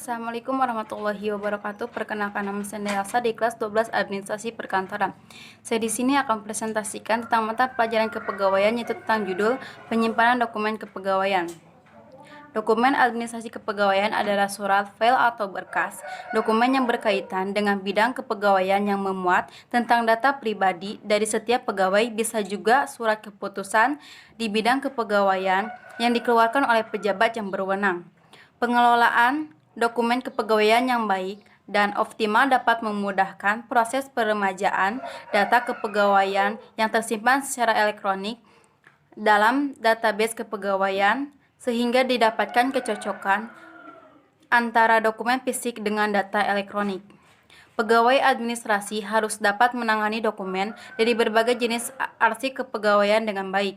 Assalamualaikum warahmatullahi wabarakatuh. Perkenalkan, nama saya Elsa di kelas 12 Administrasi Perkantoran. Saya di sini akan presentasikan tentang mata pelajaran kepegawaian, yaitu tentang judul penyimpanan dokumen kepegawaian. Dokumen administrasi kepegawaian adalah surat, file, atau berkas dokumen yang berkaitan dengan bidang kepegawaian yang memuat tentang data pribadi dari setiap pegawai, bisa juga surat keputusan di bidang kepegawaian yang dikeluarkan oleh pejabat yang berwenang. Pengelolaan dokumen kepegawaian yang baik dan optimal dapat memudahkan proses peremajaan data kepegawaian yang tersimpan secara elektronik dalam database kepegawaian, sehingga didapatkan kecocokan antara dokumen fisik dengan data elektronik. Pegawai administrasi harus dapat menangani dokumen dari berbagai jenis arsip kepegawaian dengan baik.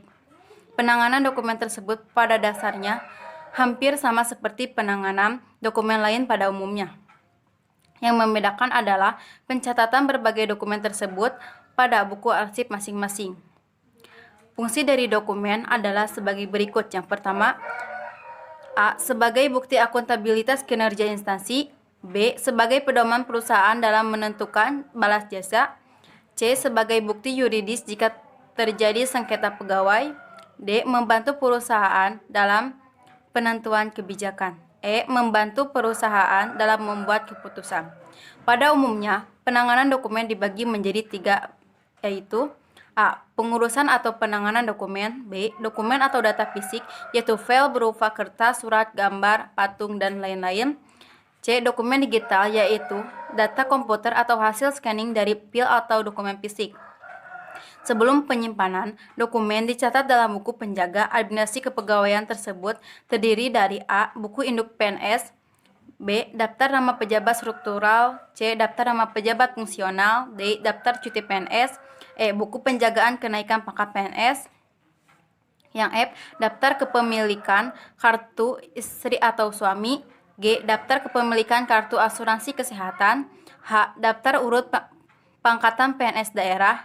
Penanganan dokumen tersebut pada dasarnya hampir sama seperti penanganan dokumen lain pada umumnya. Yang membedakan adalah pencatatan berbagai dokumen tersebut pada buku arsip masing-masing. Fungsi dari dokumen adalah sebagai berikut. Yang pertama, A. Sebagai bukti akuntabilitas kinerja instansi. B. Sebagai pedoman perusahaan dalam menentukan balas jasa. C. Sebagai bukti yuridis jika terjadi sengketa pegawai. D. Membantu perusahaan dalam penentuan kebijakan. E. Membantu perusahaan dalam membuat keputusan. Pada umumnya, penanganan dokumen dibagi menjadi 3, yaitu A. Pengurusan atau penanganan dokumen. B. Dokumen atau data fisik, yaitu file berupa kertas, surat, gambar, patung, dan lain-lain. C. Dokumen digital, yaitu data komputer atau hasil scanning dari file atau dokumen fisik. Sebelum penyimpanan, dokumen dicatat dalam buku penjaga administrasi kepegawaian tersebut terdiri dari A. Buku induk PNS. B. Daftar nama pejabat struktural. C. Daftar nama pejabat fungsional. D. Daftar cuti PNS. E. Buku penjagaan kenaikan pangkat PNS. Yang F. Daftar kepemilikan kartu istri atau suami. G. Daftar kepemilikan kartu asuransi kesehatan. H. Daftar urut pangkatan PNS daerah.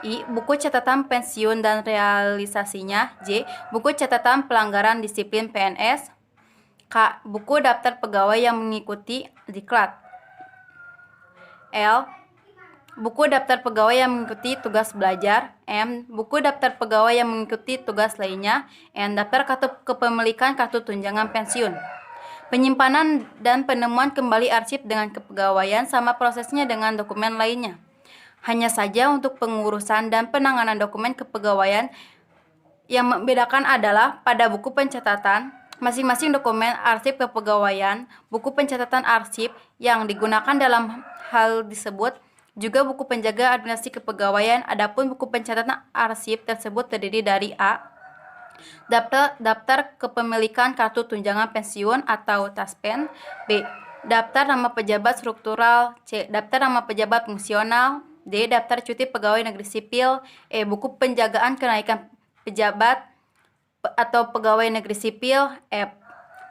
I. Buku catatan pensiun dan realisasinya. J. Buku catatan pelanggaran disiplin PNS. K. Buku daftar pegawai yang mengikuti diklat. L. Buku daftar pegawai yang mengikuti tugas belajar. M. Buku daftar pegawai yang mengikuti tugas lainnya. N. Daftar kartu kepemilikan kartu tunjangan pensiun. Penyimpanan dan penemuan kembali arsip dengan kepegawaian sama prosesnya dengan dokumen lainnya. Hanya saja untuk pengurusan dan penanganan dokumen kepegawaian yang membedakan adalah pada buku pencatatan, masing-masing dokumen arsip kepegawaian, buku pencatatan arsip yang digunakan dalam hal disebut, juga buku penjaga administrasi kepegawaian. Adapun buku pencatatan arsip tersebut terdiri dari A. Daftar kepemilikan kartu tunjangan pensiun atau TASPEN. B. Daftar nama pejabat struktural. C. Daftar nama pejabat fungsional. D. Daftar cuti pegawai negeri sipil. E. Buku penjagaan kenaikan pejabat atau pegawai negeri sipil. F.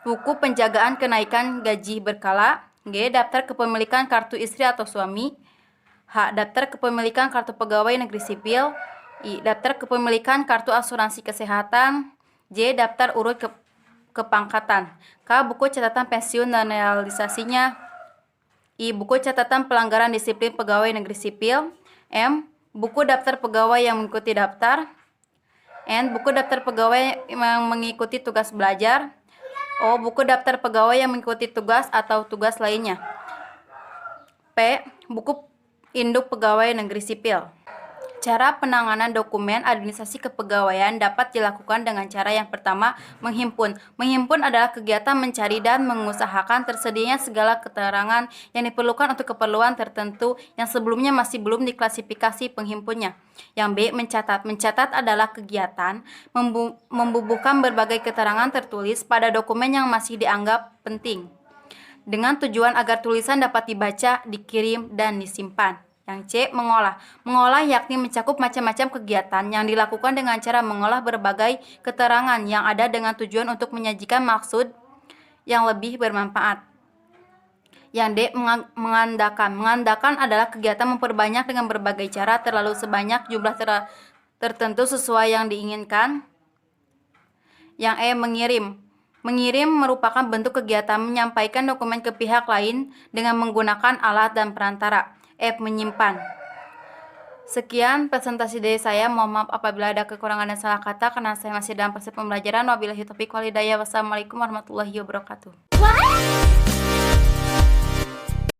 Buku penjagaan kenaikan gaji berkala. G. Daftar kepemilikan kartu istri atau suami. H. Daftar kepemilikan kartu pegawai negeri sipil. I. Daftar kepemilikan kartu asuransi kesehatan. J. Daftar urut kepangkatan. K. Buku catatan pensiun dan realisasinya. I. Buku catatan pelanggaran disiplin pegawai negeri sipil. M. Buku daftar pegawai yang mengikuti daftar. N. Buku daftar pegawai yang mengikuti tugas belajar. O. Buku daftar pegawai yang mengikuti tugas atau tugas lainnya. P. Buku induk pegawai negeri sipil. Cara penanganan dokumen administrasi kepegawaian dapat dilakukan dengan cara yang pertama, menghimpun. Menghimpun adalah kegiatan mencari dan mengusahakan tersedianya segala keterangan yang diperlukan untuk keperluan tertentu yang sebelumnya masih belum diklasifikasi penghimpunnya. Yang B. Mencatat. Mencatat adalah kegiatan membubuhkan berbagai keterangan tertulis pada dokumen yang masih dianggap penting, dengan tujuan agar tulisan dapat dibaca, dikirim, dan disimpan. Yang C. Mengolah. Mengolah yakni mencakup macam-macam kegiatan yang dilakukan dengan cara mengolah berbagai keterangan yang ada dengan tujuan untuk menyajikan maksud yang lebih bermanfaat. Yang D. Mengandalkan. Mengandalkan adalah kegiatan memperbanyak dengan berbagai cara terlalu sebanyak jumlah tertentu sesuai yang diinginkan. Yang E. Mengirim. Mengirim merupakan bentuk kegiatan menyampaikan dokumen ke pihak lain dengan menggunakan alat dan perantara. F. Menyimpan. Sekian presentasi dari saya. Mohon maaf apabila ada kekurangan dan salah kata karena saya masih dalam proses pembelajaran. Wabillahi taufiq wal hidayah. Wassalamualaikum warahmatullahi wabarakatuh.